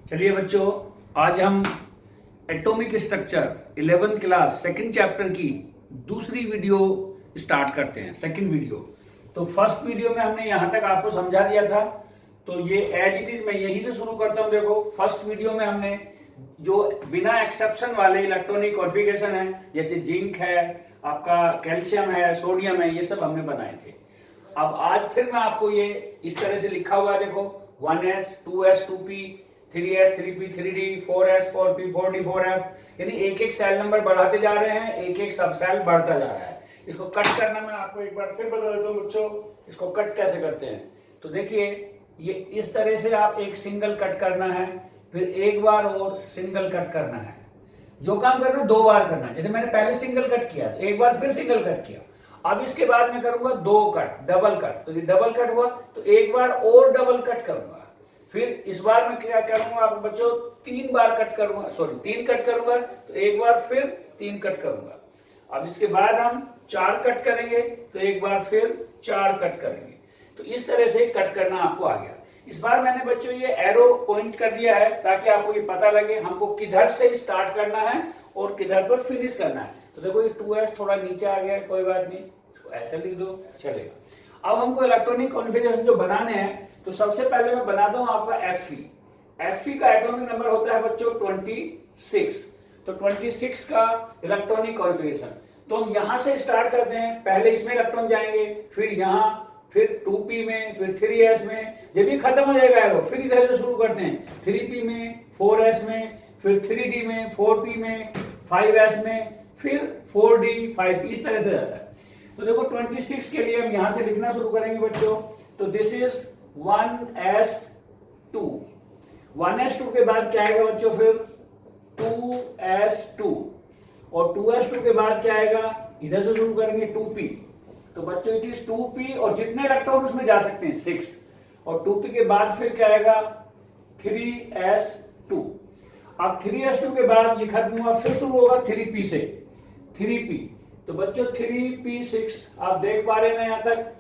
चलिए बच्चों, आज हम atomic structure 11th class second chapter की दूसरी वीडियो स्टार्ट करते हैं। सेकंड वीडियो तो फर्स्ट वीडियो में हमने यहाँ तक आपको समझा दिया था, तो ये एज इट इज मैं यहीं से शुरू करता हूँ। देखो, फर्स्ट वीडियो में हमने जो बिना एक्सेप्शन वाले इलेक्ट्रॉनिक कॉन्फ़िगरेशन है, जैसे जिंक है, आपका कैल्शियम है, सोडियम है, ये सब हमने बनाए थे। अब आज फिर मैं आपको ये इस तरह से लिखा हुआ है, देखो 1s 2s 2p 3s 3p 3d 4s 4p 4d 4f, यानी एक एक सेल नंबर बढ़ाते जा रहे हैं, एक एक सब सेल बढ़ता जा रहा है। इसको कट करना मैं आपको एक बार फिर बता देता हूँ बच्चों, इसको कट कैसे करते हैं। तो देखिए, ये इस तरह से आप एक सिंगल कट करना है, फिर एक बार और सिंगल कट करना है। जो काम करना है 2 बार करना है। जैसे मैंने पहले सिंगल कट किया, एक बार फिर सिंगल कट किया, अब इसके बाद मैं करूंगा 2 कट, डबल कट। तो ये डबल कट हुआ, तो एक बार और डबल कट करूंगा, फिर इस बार मैं क्या करूंगा आप बच्चों, 3 बार कट करूंगा, सॉरी 3 कट करूंगा, तो एक बार फिर 3 कट करूंगा। अब इसके बाद हम 4 कट करेंगे, तो एक बार फिर 4 कट करेंगे। तो इस तरह से कट करना आपको आ गया। इस बार मैंने बच्चों ये एरो पॉइंट कर दिया है ताकि आपको ये पता लगे हमको किधर से स्टार्ट करना है और किधर पर फिनिश करना है। तो देखो ये 2s थोड़ा नीचे आ गया, कोई बात नहीं, इसको ऐसे लिख दो, चलेगा। अब हमको इलेक्ट्रॉनिक कॉन्फ़िगरेशन जो बनाने हैं, तो सबसे पहले मैं बनाता हूं आपका Fe का एटॉमिक नंबर होता है बच्चों 26। तो 26 का इलेक्ट्रॉनिक कॉन्फ़िगरेशन, तो हम यहां से स्टार्ट करते हैं। पहले इसमें इलेक्ट्रॉन जाएंगे, फिर यहाँ, फिर 2p में, फिर 3s में। जब ये खत्म हो जाएगा एरो, फिर इधर से शुरू करते हैं 3p में, 4s में, फिर 3d में, 4p में, 5s में, फिर 4d 5, इस तरह से जाता है। तो देखो 26 के लिए हम यहां से लिखना शुरू करेंगे बच्चों। तो दिस इज 1s2। 1s2 के बाद क्या आएगा बच्चों, फिर 2s2, और 2s2 के बाद क्या आएगा, इधर से शुरू करेंगे 2p। तो बच्चों इट इज 2p, और जितने इलेक्ट्रॉन उसमें जा सकते हैं 6, और 2p के बाद फिर क्या आएगा 3s2। अब 3s2 के बाद ये खत्म हुआ, फिर शुरू होगा 3p से 3p। तो बच्चों 3p6 आप देख पा रहे हैं ना यहाँ तक,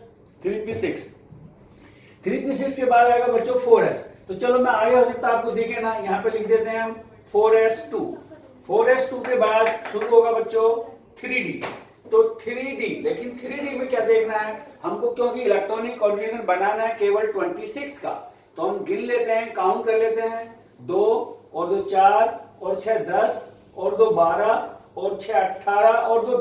3p6 के बाद आएगा बच्चों 4s। तो चलो मैं आगे हो सकता आपको दिखे ना, यहाँ पे लिख देते हैं हम 4s2। 4s2 के बाद शुरू होगा बच्चों 3d। तो 3d, लेकिन 3d में क्या देखना है हमको, क्योंकि इलेक्ट्रॉनिक कॉन्फ़िगरेशन बनाना है केवल 26 का। तो हम गिन लेते हैं, काउंट कर लेते हैं, 2 और 2 4 और 6 10 और 2 12 और 6 18 और 2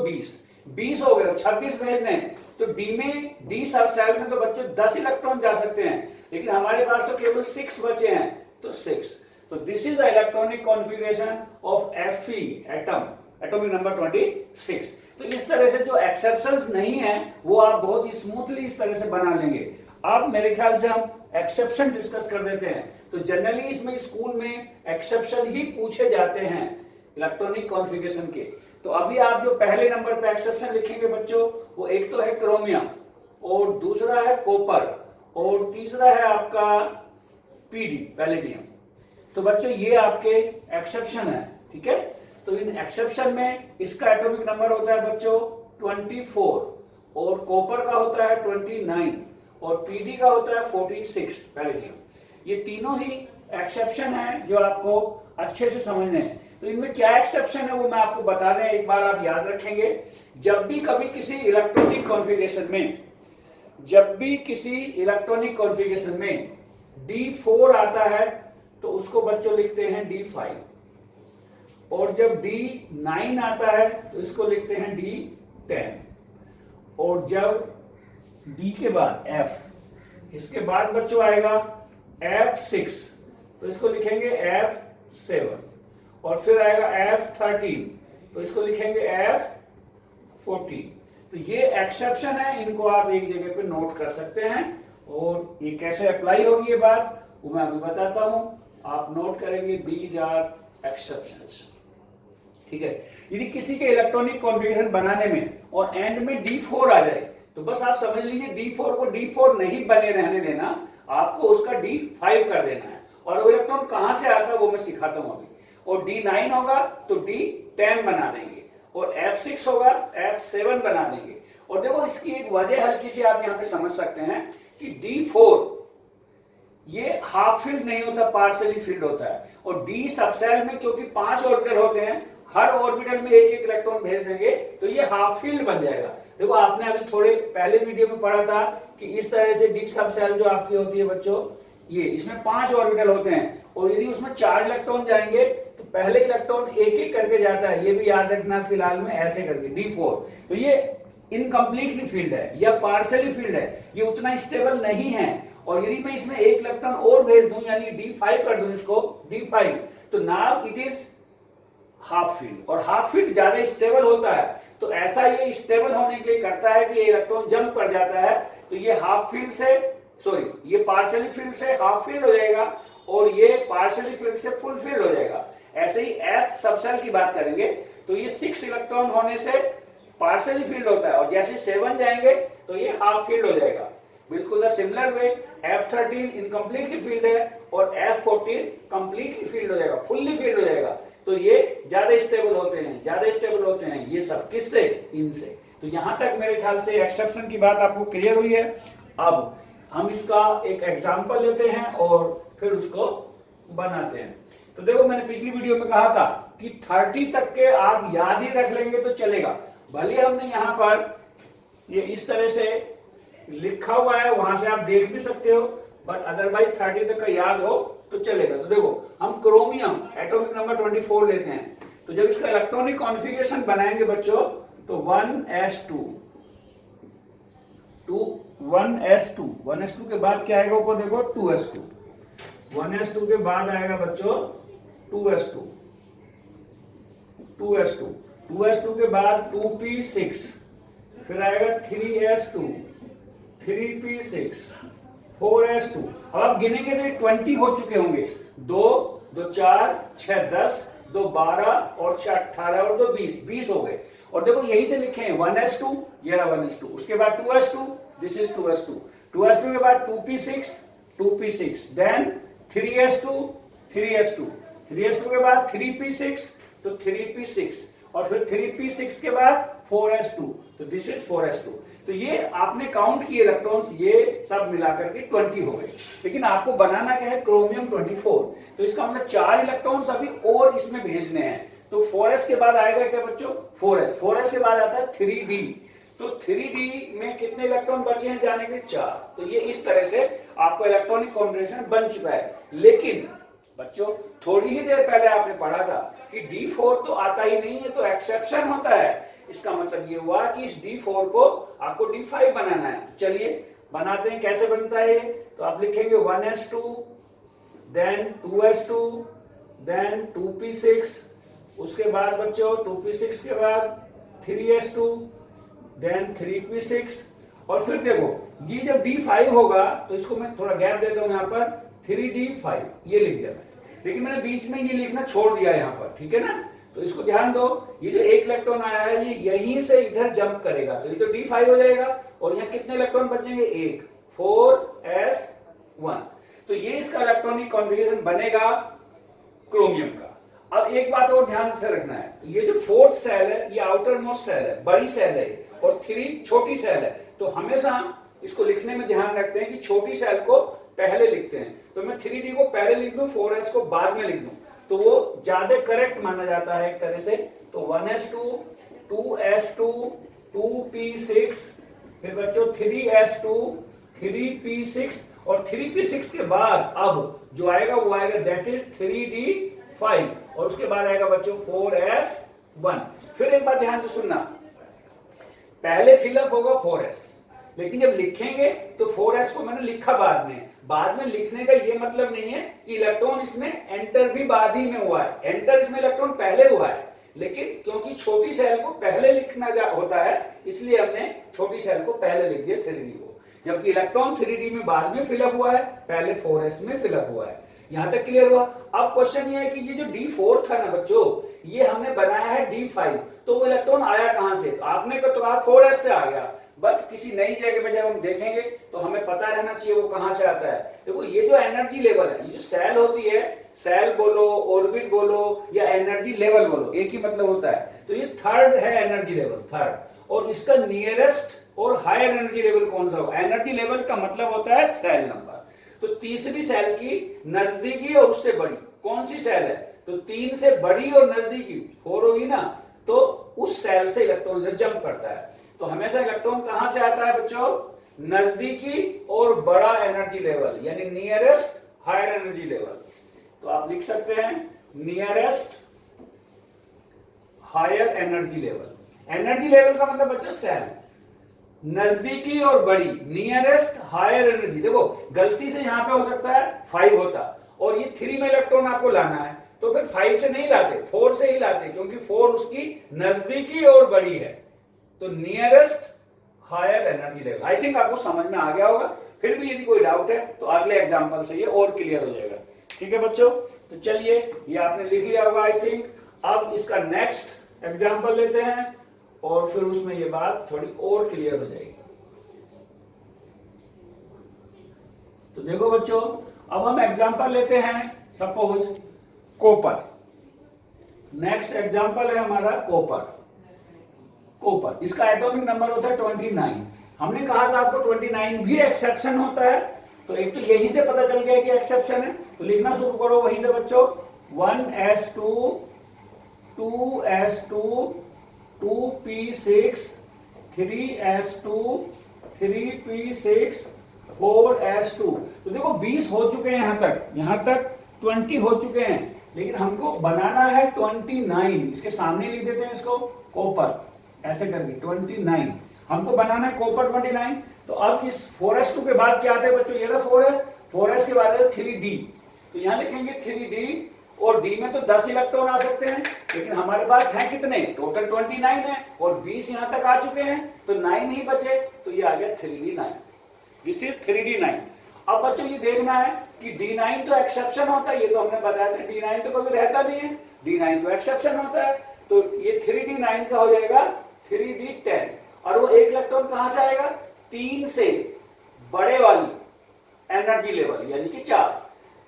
20 हो गए, 26 भेजने हैं। तो डी सब सेल में तो बच्चों 10 इलेक्ट्रॉन जा सकते हैं, लेकिन हमारे पास तो केवल 6 बचे हैं, तो 6। तो this is the electronic configuration of Fe atomic number 26। तो इस तरह से जो एक्सेप्शंस नहीं है वो आप बहुत ही स्मूथली इस तरह से बना लेंगे। अब मेरे ख्याल से हम एक्सेप्शन डिस्कस कर देते हैं। तो जनरली इसमें स्कूल में एक्सेप्शन ही पूछे जाते हैं इलेक्ट्रॉनिक कॉन्फ़िगरेशन के। तो अभी आप जो पहले नंबर पे एक्सेप्शन लिखेंगे बच्चों, वो एक तो है क्रोमियम, और दूसरा है कॉपर, और तीसरा है आपका पीडी पैलेडियम। तो बच्चों ये आपके एक्सेप्शन है, ठीक है। तो इन एक्सेप्शन में इसका एटॉमिक नंबर होता है बच्चों 24, और कॉपर का होता है 29, और पीडी का होता है 46 पैलेडियम। ये तीनों ही एक्सेप्शन है जो आपको अच्छे से समझने हैं। तो इनमें क्या एक्सेप्शन है वो मैं आपको बता दें, एक बार आप याद रखेंगे। जब भी कभी किसी इलेक्ट्रॉनिक कॉन्फ़िगरेशन में D4 आता है तो उसको बच्चों लिखते हैं D5, और जब D9 आता है तो इसको लिखते हैं D10, और जब D के बाद F, इसके बाद बच्चों आएगा F6, तो इसको लिखेंगे F7, और फिर आएगा F13, तो इसको लिखेंगे F14। तो ये एक्सेप्शन है, इनको आप एक जगह पे नोट कर सकते हैं, और ये कैसे अप्लाई होगी ये बात वो मैं अभी बताता हूं। आप नोट करेंगे दीज आर एक्सेप्शंस, ठीक है। यदि किसी के इलेक्ट्रॉनिक कॉन्फ़िगरेशन बनाने में और एंड में D4 आ जाए, तो बस आप समझ लीजिए D4 को D4 नहीं बने रहने देना, आपको उसका D5 कर देना है। और वो इलेक्ट्रॉन कहां से आता है वो मैं सिखाता हूं अभी। और D9 होगा तो D10 बना देंगे, और F6 होगा F7 बना देंगे। और देखो इसकी एक वजह हल्की सी आप यहां पे समझ सकते हैं कि D4 ये हाफ फील्ड नहीं होता, पार्शियली फील्ड होता है। और डी सबसेल में क्योंकि 5 ऑर्बिटल होते हैं, हर ऑर्बिटल में एक एक इलेक्ट्रॉन भेज देंगे तो ये हाफ फील्ड बन जाएगा। देखो आपने अभी थोड़े पहले वीडियो में पढ़ा था कि इस तरह से डी सबसेल जो आपकी होती है बच्चों, ये इसमें 5 ऑर्बिटल होते हैं और यदि उसमें 4 इलेक्ट्रॉन जाएंगे तो पहले इलेक्ट्रॉन एक एक करके जाता है, ये भी याद रखना फिलहाल में ऐसे करके D4। तो ये इनकम्प्लीटली फील्ड है या पार्शियली फील्ड है, ये उतना स्टेबल नहीं है। और यदि मैं इसमें एक इलेक्ट्रॉन और भेज दूं यानी D5 कर दूं इसको D5, तो now it is half field. और हाफ फील्ड ज्यादा स्टेबल होता है, तो ऐसा ये स्टेबल होने के लिए करता है कि ये इलेक्ट्रॉन जंप कर जाता है, तो ये हाफ फील्ड से ये पार्शियली फील्ड से हाफ फील्ड हो जाएगा और ये पार्शियली फील्ड से फुल फील्ड हो जाएगा। ऐसे ही एफ सबसेल की बात करेंगे तो ये 6 इलेक्ट्रॉन होने से पार्शियली फील्ड होता है और जैसे 7 जाएंगे तो ये हाफ फील्ड हो जाएगा। बिल्कुल the similar way F13 incompletely field है और F14 कंप्लीटली फील्ड हो जाएगा, फुल्ली फील्ड हो जाएगा। तो ये ज्यादा स्टेबल होते हैं ये सब किससे, इनसे। तो यहां तक मेरे ख्याल से एक्सेप्शन की बात आपको क्लियर हुई है। अब हम इसका एक एग्जांपल लेते हैं और फिर उसको बनाते हैं। तो देखो मैंने पिछली वीडियो में कहा था कि 30 तक के आप याद ही रख लेंगे तो चलेगा। भले हमने यहाँ पर ये इस तरह से लिखा हुआ है, वहां से आप देख भी सकते हो, बट अदरवाइज 30 तक का याद हो तो चलेगा। तो देखो हम क्रोमियम एटॉमिक नंबर 24 लेते हैं, तो जब इसका इलेक्ट्रॉनिक कॉन्फ़िगरेशन बनाएंगे बच्चों तो 1s2 1s2 के बाद क्या आएगा ऊपर देखो 2s2, 1s2 के बाद आएगा बच्चों 2s2 के बाद 2p6, फिर आएगा 3s2 3p6 4s2। अब आप गिनेंगे तो 20 हो चुके होंगे, 2 2 4 6 10 2 12 और 6 18 और 2 20 हो गए। और देखो यही से लिखे हैं 1s2, ये रहा 1s2, उसके बाद 2s2, दिस इज 2s2 के बाद 2p6 देन 3s2 के बाद 3p6 तो 3p6 और फिर 3p6 के बाद 4s2 तो दिस इज 4s2। तो ये आपने काउंट किए इलेक्ट्रॉन्स, ये सब मिलाकर के 20 हो गए। लेकिन आपको बनाना क्या है, क्रोमियम 24, तो इसका मतलब 4 इलेक्ट्रॉन्स अभी और इसमें भेजने हैं। तो 4s के बाद आएगा क्या बच्चों, 4s के बाद आता है 3d। तो 3d में कितने इलेक्ट्रॉन बचे हैं जाने के, 4। तो ये इस तरह से आपका इलेक्ट्रॉनिक कॉम्बिनेशन बन चुका है। लेकिन बच्चों थोड़ी ही देर पहले आपने पढ़ा था कि D4 तो आता ही नहीं है, तो एक्सेप्शन होता है। इसका मतलब ये हुआ कि इस D4 को आपको D5 बनाना है। चलिए बनाते हैं, कैसे बनता है। तो आप लिखेंगे 1s2 then 2s2 then 2p6, उसके बाद बच्चों 2p6 के बाद 3s2 देन 3p6 और फिर देखो ये जब D5 होगा तो इसको मैं थोड़ा गैप देता हूं, यहाँ पर 3d5 ये लिख दिया मैंने, लेकिन मैंने बीच में ये लिखना छोड़ दिया यहाँ पर, ठीक है ना। तो इसको ध्यान दो, ये जो एक इलेक्ट्रॉन आया है ये यहीं से इधर जंप करेगा, तो ये तो D5 हो जाएगा और यहाँ कितने इलेक्ट्रॉन बचेंगे, एक, 4s1। तो ये इसका इलेक्ट्रॉनिक कॉन्फ़िगरेशन बनेगा क्रोमियम का। अब एक बात और ध्यान से रखना है, ये जो 4th सेल है ये आउटर मोस्ट सेल है, बड़ी सेल है, और 3 छोटी सेल है। तो हमेशा इसको लिखने में ध्यान रखते हैं कि छोटी सेल को पहले लिखते हैं। तो मैं 3d को पहले लिख दूं, 4s को बाद में लिख दूं, तो वो ज्यादा करेक्ट माना जाता है एक तरह से। तो 1s2 2s2 2p6 फिर बच्चों 3s2 3p6 और 3p6 के बाद अब जो आएगा वो आएगा दैट इज 3d5 और उसके बाद आएगा बच्चों 4s1। फिर एक बात ध्यान से सुनना, पहले फिलअप होगा 4s, लेकिन जब लिखेंगे तो 4s को मैंने लिखा बाद में लिखने का ये मतलब नहीं है कि इलेक्ट्रॉन इसमें एंटर भी बाद ही में हुआ है। एंटर इसमें इलेक्ट्रॉन पहले हुआ है, लेकिन क्योंकि छोटी सेल को पहले लिखना होता है इसलिए हमने छोटी सेल को पहले लिख दिया 3d को, जबकि इलेक्ट्रॉन 3d में बाद में फिलअप हुआ है, पहले 4s में फिलअप हुआ है। यहां तक क्लियर हुआ। अब क्वेश्चन ये है कि ये जो D4 था ना बच्चों, ये हमने बनाया है D5, तो वो इलेक्ट्रॉन आया कहां से, तो आपने तो कहा 4s से आ गया, बट किसी नई जगह पे जब हम देखेंगे तो हमें पता रहना चाहिए वो कहां से आता है। देखो ये जो एनर्जी लेवल है, ये जो सेल होती है, सेल बोलो, ऑर्बिट बोलो या एनर्जी लेवल बोलो, एक ही मतलब होता है। तो ये थर्ड है एनर्जी लेवल, थर्ड, और इसका नियरेस्ट और हायर एनर्जी लेवल कौन सा होगा। एनर्जी लेवल का मतलब होता है सेल नंबर। तो तीसरी सेल की नजदीकी और उससे बड़ी कौन सी सेल है, तो 3 से बड़ी और नजदीकी 4 होगी ना, तो उस सेल से इलेक्ट्रॉन जंप करता है। तो हमेशा इलेक्ट्रॉन कहां से आता है बच्चों, नजदीकी और बड़ा एनर्जी लेवल, यानी नियरेस्ट हायर एनर्जी लेवल। तो आप लिख सकते हैं nearest higher energy level. Energy level का मतलब बच्चों सेल, नजदीकी और बड़ी, नियरेस्ट हायर एनर्जी। देखो गलती से यहां पे हो सकता है 5 होता और ये 3 में इलेक्ट्रॉन आपको लाना है, तो फिर 5 से नहीं लाते, 4 से ही लाते, क्योंकि 4 उसकी नजदीकी और बड़ी है। तो nearest higher energy level. I think आपको समझ में आ गया होगा। फिर भी यदि कोई डाउट है तो अगले एग्जांपल से ये और क्लियर हो जाएगा। ठीक है बच्चों, तो चलिए ये आपने लिख लिया होगा आई थिंक। अब इसका नेक्स्ट एग्जांपल लेते हैं और फिर उसमें ये बात थोड़ी और क्लियर हो जाएगी। तो देखो बच्चों, अब हम एग्जांपल लेते हैं सपोज कॉपर। नेक्स्ट एग्जांपल है हमारा कॉपर। कॉपर, इसका एटॉमिक नंबर होता है 29। हमने कहा था आपको 29 भी एक्सेप्शन होता है, तो एक तो यही से पता चल गया कि एक्सेप्शन है, तो लिखना शुरू करो वहीं से बच्चों। 1s2 2s2 2p6 3s2 3p6 4s2। तो देखो 20 हो चुके हैं यहां तक 20 हो चुके हैं, लेकिन हमको बनाना है 29। इसके सामने लिख देते हैं इसको कॉपर, ऐसे करके 29 हमको बनाना है कॉपर 29। तो अब इस 4s2 के बाद क्या आता है बच्चों, ये ना 4s के बाद है 3d। तो यहां लिखेंगे 3d, और d में तो 10 इलेक्ट्रॉन आ सकते हैं, लेकिन हमारे पास है कितने, टोटल 29 है और 20 यहां तक आ चुके हैं, तो 9 ही बचे, तो ये आ गया 3d9। This is 3d9। अब बच्चों ये देखना है कि d9 तो एक्सेप्शन होता है, ये तो हमने बताया था, d9 तो कभी रहता नहीं है, d9 तो एक्सेप्शन होता है। तो ये 3d9 का हो जाएगा 3d10, और वो एक इलेक्ट्रॉन कहां से आएगा, 3 से बड़े वाली एनर्जी लेवल यानी कि 4,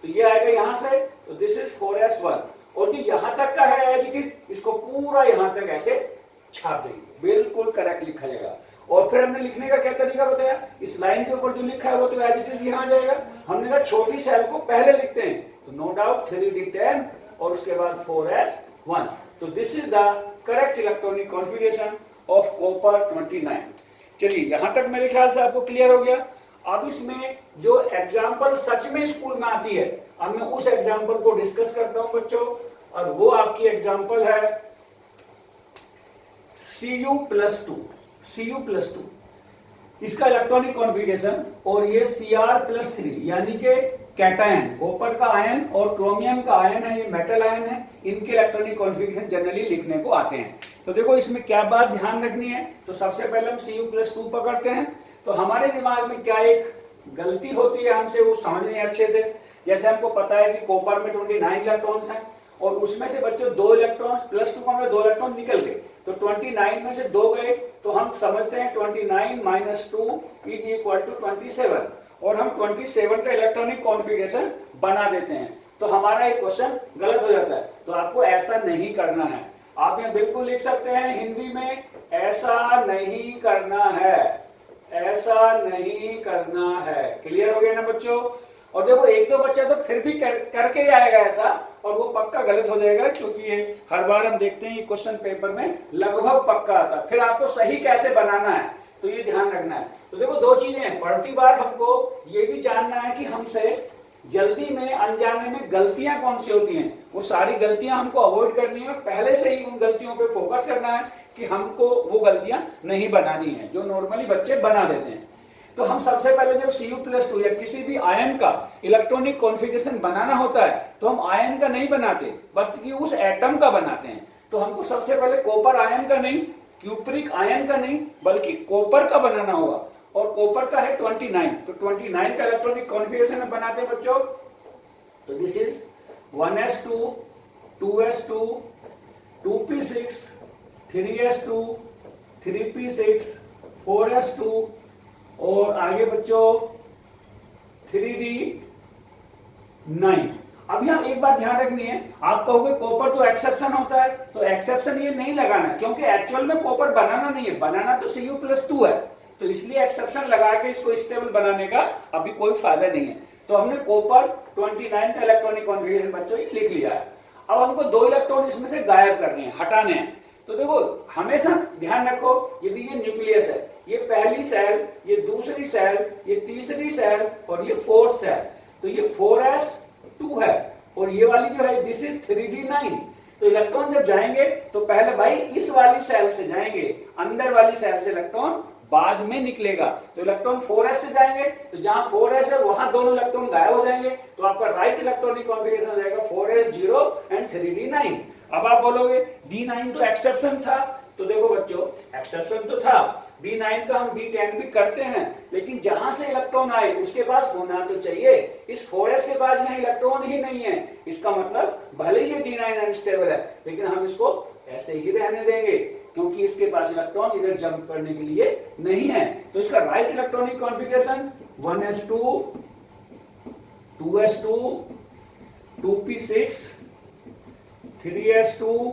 तो ये आएगा यहां से। तो दिस इज 4s1, और जो यहां तक का है एज इट इज, इसको पूरा यहां तक ऐसे छाप देंगे, बिल्कुल करेक्ट लिखा जाएगा। और फिर हमने लिखने का क्या तरीका बताया, इस लाइन के ऊपर जो लिखा है वो तो एज इट इज यहां आ जाएगा। हमने कहा छोटी सेल को पहले लिखते हैं, तो नो डाउट 3d10 और उसके बाद 4s1। तो this is the correct electronic configuration of copper 29। चलिए यहां तक मेरे ख्याल से आपको क्लियर हो गया। अब इसमें जो एग्जाम्पल सच में स्कूल में आती है, अब मैं उस एग्जाम्पल को डिस्कस करता हूं बच्चों, और वो आपकी एग्जाम्पल है Cu+2। Cu+2 इसका इलेक्ट्रॉनिक कॉन्फ़िगरेशन, और ये Cr+3 यानी कि कैटायन, कॉपर का आयन और क्रोमियम का आयन है, ये मेटल आयन है, इनके इलेक्ट्रॉनिक कॉन्फ़िगरेशन जनरली लिखने को आते हैं। तो देखो इसमें क्या बात ध्यान रखनी है, तो सबसे पहले हम Cu+2 पकड़ते हैं। तो हमारे दिमाग में क्या एक गलती होती है हमसे, वो समझने अच्छे से। जैसे हमको पता है कि कॉपर में 29 इलेक्ट्रॉन्स हैं, और उसमें से बच्चों 2 इलेक्ट्रॉन्स +2 का मतलब 2 इलेक्ट्रॉन निकल गए, तो 29 में से 2 गए, तो हम समझते हैं 29 - 2 = 27, और हम 27 का इलेक्ट्रॉनिक कॉन्फ़िगरेशन बना देते हैं। तो हमारा एक क्वेश्चन गलत हो जाता है। तो आपको ऐसा नहीं करना है, आप यहाँ बिल्कुल लिख सकते हैं हिंदी में, ऐसा नहीं करना है, ऐसा नहीं करना है। क्लियर हो गया ना बच्चों। और देखो एक दो बच्चा तो फिर भी करके ही आएगा ऐसा, और वो पक्का गलत हो जाएगा, क्योंकि ये हर बार हम देखते हैं क्वेश्चन पेपर में लगभग पक्का आता है। फिर आपको सही कैसे बनाना है, तो ये ध्यान रखना है। तो देखो 2 चीजें हैं, पढ़ती बार हमको ये भी जानना है कि हमसे जल्दी में अनजाने में गलतियां कौन सी होती हैं, वो सारी गलतियां हमको अवॉइड करनी है, और पहले से ही उन गलतियों पे फोकस करना है कि हमको वो गलतियां नहीं बनानी है जो नॉर्मली बच्चे बना देते हैं। तो हम सबसे पहले जब Cu+2 या किसी भी आयन का इलेक्ट्रॉनिक कॉन्फ़िगरेशन बनाना होता है, तो हम आयन का नहीं बनाते, बस कि उस एटम का बनाते हैं। तो हमको सबसे पहले कॉपर आयन का नहीं, क्यूप्रिक आयन का नहीं, बल्कि कॉपर का बनाना होगा, और कॉपर का है 29। तो 29 का इलेक्ट्रॉनिक कॉन्फ़िगरेशन हम बनाते हैं बच्चों। तो this is 1s2 2s2 2p6 3s2 3p6 4s2, और आगे बच्चों 3d9। अब यहाँ एक बात ध्यान रखनी है, आप कहोगे कॉपर तो एक्सेप्शन होता है, तो एक्सेप्शन ये नहीं लगाना, क्योंकि एक्चुअल में कॉपर बनाना नहीं है, बनाना तो Cu+2 है, तो इसलिए एक्सेप्शन लगा के इसको स्टेबल बनाने का अभी कोई फायदा नहीं है। तो हमने कॉपर 29 का इलेक्ट्रॉनिक कॉन्फ़िगरेशन बच्चों ये लिख लिया है। अब हमको 2 इलेक्ट्रॉन इसमें से गायब करने हैं, हटाने हैं। तो देखो हमेशा ध्यान रखो, यदि ये न्यूक्लियस है, ये पहली सेल, ये दूसरी सेल, ये तीसरी सेल और ये फोर्थ सेल, तो ये 4s2 है और ये वाली जो है दिस इज 3d9। तो इलेक्ट्रॉन जब जाएंगे तो पहले भाई इस वाली सेल से जाएंगे, अंदर वाली सेल से इलेक्ट्रॉन बाद में निकलेगा। तो इलेक्ट्रॉन 4s से जाएंगे, तो जहां 4s है वहां दोनों इलेक्ट्रॉन गायब हो जाएंगे, तो आपका राइट इलेक्ट्रॉनिक कॉन्फ़िगरेशन हो जाएगा 4s0 एंड 3d9। अब आप बोलोगे d9 तो एक्सेप्शन था, तो देखो बच्चों एक्सेप्शन तो था, d9 का हम d10 भी करते हैं, लेकिन जहां से इलेक्ट्रॉन आए उसके पास होना तो चाहिए। इस 4s के पास यहाँ इलेक्ट्रॉन ही नहीं है, इसका मतलब भले ही ये d9 अनस्टेबल है, लेकिन हम इसको ऐसे ही रहने देंगे क्योंकि इसके पास इलेक्ट्रॉन इधर जंप करने के लिए नहीं है। तो इसका right electronic configuration 1s2 2s2 2p6 3s2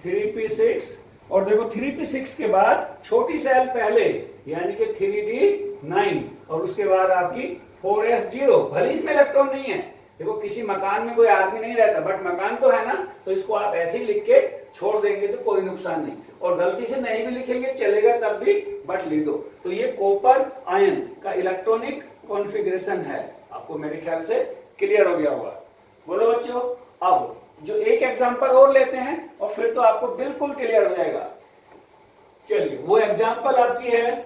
3p6 और देखो 3p6 के बाद छोटी सेल पहले यानी कि 3d9 और उसके बाद आपकी 4s0। भले इसमें इलेक्ट्रॉन नहीं है, देखो किसी मकान में कोई आदमी नहीं रहता बट मकान तो है ना, तो इसको आप ऐसे ही लिख के छोड़ देंगे तो कोई नुकसान नहीं, और गलती से नहीं भी लिखेंगे चलेगा तब भी, बट लिख दो। तो ये कॉपर आयन का इलेक्ट्रॉनिक कॉन्फ़िगरेशन है, आपको मेरे ख्याल से क्लियर हो गया होगा। बोलो बच्चों, अब जो एक एग्जांपल और लेते हैं और फिर तो आपको बिल्कुल क्लियर हो जाएगा। चलिए वो एग्जांपल आपकी है,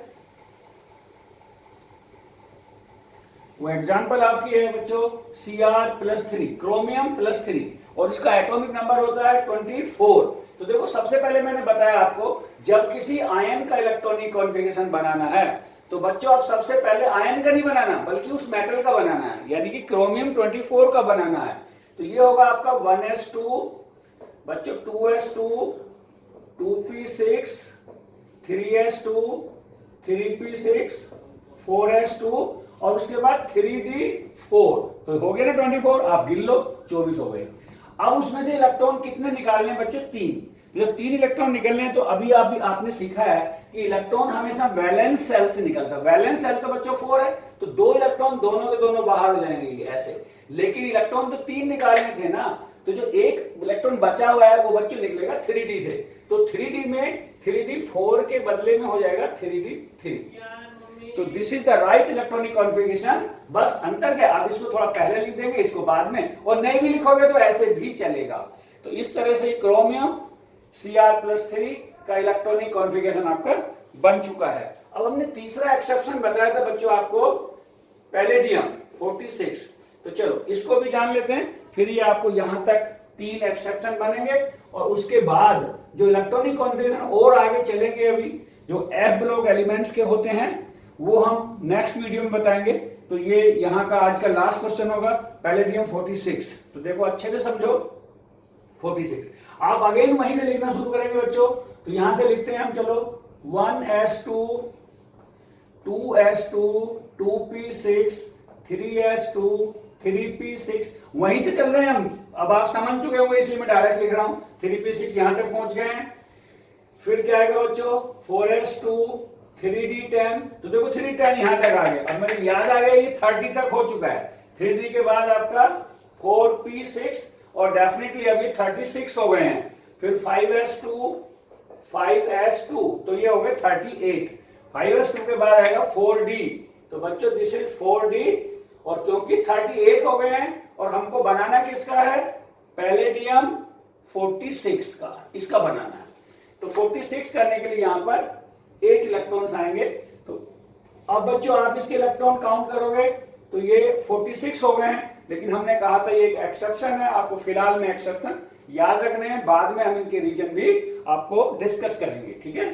वो एग्जांपल आपकी है बच्चों Cr+3 क्रोमियम +3 और इसका एटॉमिक नंबर होता है 24। तो देखो सबसे पहले मैंने बताया आपको जब किसी आयन का इलेक्ट्रॉनिक कॉन्फ़िगरेशन बनाना है तो बच्चों आप सबसे पहले आयन का नहीं बनाना बल्कि उस मेटल का बनाना है, यानी कि क्रोमियम 24 का बनाना है। तो ये होगा आपका 1s2 बच्चों 2s2 2p6 3s2 3p6 4s2 और उसके बाद 3d4। तो हो गया ना 24, आप गिन लो 24 हो गए। अब उसमें से इलेक्ट्रॉन कितने निकालने हैं बच्चों? 3। जब 3 इलेक्ट्रॉन निकलने हैं तो अभी आपने सीखा है कि इलेक्ट्रॉन हमेशा वैलेंस सेल से निकलता है। वैलेंस सेल तो बच्चों 4 है, तो 2 इलेक्ट्रॉन दोनों के दोनों बाहर हो जाएंगे ऐसे, लेकिन इलेक्ट्रॉन तो 3 निकालने थे ना, तो जो एक इलेक्ट्रॉन बचा हुआ है वो बच्चों निकलेगा 3d से। तो 3d में 3d4 के बदले में हो जाएगा 3d3। तो this is the right electronic configuration. बस अंतर क्या, आप इसको थोड़ा पहले लिख देंगे इसको बाद में, और नहीं भी लिखोगे तो ऐसे भी चलेगा। तो इस तरह से क्रोमियम Cr+3 का इलेक्ट्रॉनिक कॉन्फ़िगरेशन आपका बन चुका है। अब हमने तीसरा एक्सेप्शन बताया था बच्चों आपको पैलेडियम 46। तो चलो इसको भी जान लेते हैं, फिर ये आपको यहां तक 3 एक्सेप्शन बनेंगे और उसके बाद जो इलेक्ट्रॉनिक कॉन्फ़िगरेशन और आगे चलेंगे, अभी जो f ब्लॉक एलिमेंट्स के होते हैं वो हम नेक्स्ट वीडियो में बताएंगे। तो ये यहाँ का आज का लास्ट क्वेश्चन होगा पैलेडियम 46। तो देखो अच्छे से समझो 46। आप अगेन वहीं से लिखना शुरू करेंगे बच्चों। तो यहां से लिखते हैं हम, चलो 1s2 2s2 2p6 3s2 3p6 वहीं से चल रहे हैं हम। अब आप समझ चुके होंगे इसलिए मैं डायरेक्ट लिख रहा हूं। 3p6 यहां तक पहुंच गए हैं। फिर क्या आएगा बच्चों 4s2 3d10। तो देखो 3d10 यहां तक आ गया। अब मेरे याद आ गया ये 30 तक हो चुका है। 3d के बाद आपका 4p6 और डेफिनेटली अभी 36 हो गए हैं। फिर 5s2 तो ये हो गए 38। 5s2 के बाद आएगा 4d। तो बच्चों दिस इज 4d, और क्योंकि 38 हो गए हैं और हमको बनाना किसका है, पैलेडियम 46 का, इसका बनाना है। तो 46 करने के लिए यहां पर 8 इलेक्ट्रॉन्स आएंगे। तो अब बच्चों आप इसके इलेक्ट्रॉन काउंट करोगे तो ये 46 हो गए हैं, लेकिन हमने कहा था ये एक एक्सेप्शन है, आपको फिलहाल में एक्सेप्शन याद रखने हैं, बाद में हम इनके रीजन भी आपको डिस्कस करेंगे, ठीक है।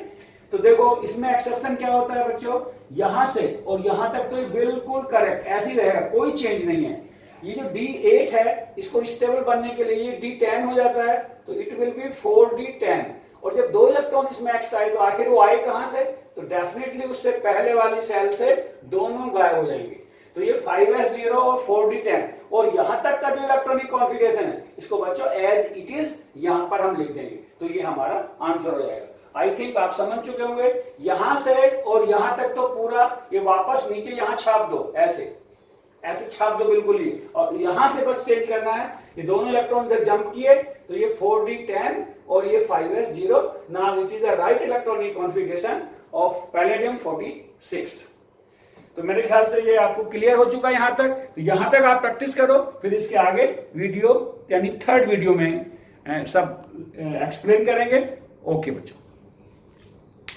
तो देखो इसमें एक्सेप्शन क्या होता है बच्चों, यहां से और यहां तक तो ये बिल्कुल करेक्ट ऐसे ही रहेगा, कोई चेंज नहीं है। ये जो D8 है इसको स्टेबल बनने के लिए ये D10 हो जाता है, तो इट विल बी 4D10। और जब 2 इलेक्ट्रॉन इसमें एक्स्ट्रा आए तो आखिर वो आए कहां से, तो डेफिनेटली उससे पहले वाली सेल से दोनों गायब हो जाएंगे। तो ये 5s0 और 4d10 और यहां तक का जो इलेक्ट्रॉनिक कॉन्फ़िगरेशन है इसको बच्चों एज इट इज यहां पर हम लिख देंगे, तो ये हमारा आंसर हो जाएगा। आई थिंक आप समझ चुके होंगे। यहां से और यहां तक तो पूरा ये वापस नीचे यहां छाप दो, ऐसे ऐसे छाप दो बिल्कुल ही, और यहां से बस चेंज करना है, ये दोनों इलेक्ट्रॉन इधर जंप किए तो ये 4d10 और ये 5s0। Now it is the right electronic configuration of palladium 46। तो मेरे ख्याल से ये आपको क्लियर हो चुका है यहां तक। तो यहां तक आप प्रैक्टिस करो, फिर इसके आगे वीडियो यानी थर्ड वीडियो में सब एक्सप्लेन करेंगे। ओके बच्चों।